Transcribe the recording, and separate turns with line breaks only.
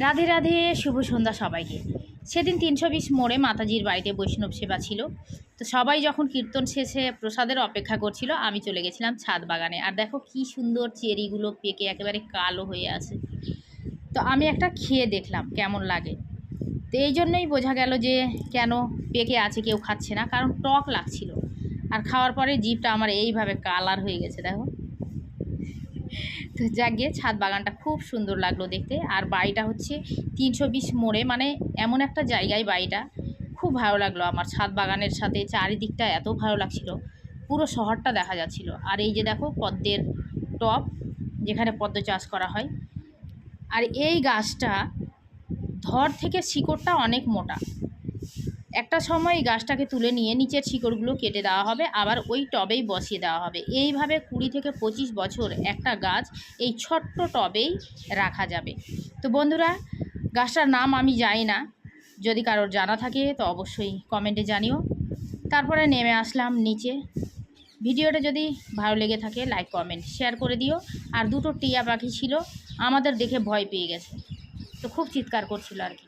রাধে রাধে, শুভ সন্ধ্যা সবাইকে। সেদিন ৩২০ মোড়ে মাতাজির বাড়িতে বৈষ্ণব সেবা ছিল। তো সবাই যখন কীর্তন শেষে প্রসাদের অপেক্ষা করছিল, আমি চলে গেছিলাম ছাদ বাগানে। আর দেখো কি সুন্দর চেরিগুলো পেকে একেবারে কালো হয়ে আছে। তো আমি একটা খেয়ে দেখলাম কেমন লাগে। তো এই জন্যই বোঝা গেল যে কেন পেকে আছে, কেউ খাচ্ছে না, কারণ টক লাগছিল। আর খাওয়ার পরে জিভটা আমার এইভাবে কালার হয়ে গেছে দেখো। তো যাক গিয়ে ছাদ বাগানটা খুব সুন্দর লাগলো দেখতে। আর বাড়িটা হচ্ছে ৩২০ মোড়ে, মানে এমন একটা জায়গায় বাড়িটা। খুব ভালো লাগলো আমার। ছাদ বাগানের সাথে চারিদিকটা এত ভালো লাগছিল, পুরো শহরটা দেখা যাচ্ছিল। আর এই যে দেখো পদ্মের টব, যেখানে পদ্ম চাষ করা হয়। আর এই গাছটা ধর থেকে শিকড়টা অনেক মোটা। একটা সময় এই গাছটাকে তুলে নিয়ে নিচের শিকড়গুলো কেটে দেওয়া হবে, আবার ওই টবেই বসিয়ে দেওয়া হবে। এইভাবে ২০ থেকে ২৫ বছর একটা গাছ এই ছোট্ট টবেই রাখা যাবে। তো বন্ধুরা, গাছটার নাম আমি জানি না, যদি কারোর জানা থাকে তো অবশ্যই কমেন্টে জানিও। তারপরে নেমে আসলাম নিচে। ভিডিওটা যদি ভালো লেগে থাকে লাইক কমেন্ট শেয়ার করে দিও। আর দুটো টিয়া পাখি ছিল, আমাদের দেখে ভয় পেয়ে গেছে, তো খুব চিৎকার করছিল আর কি।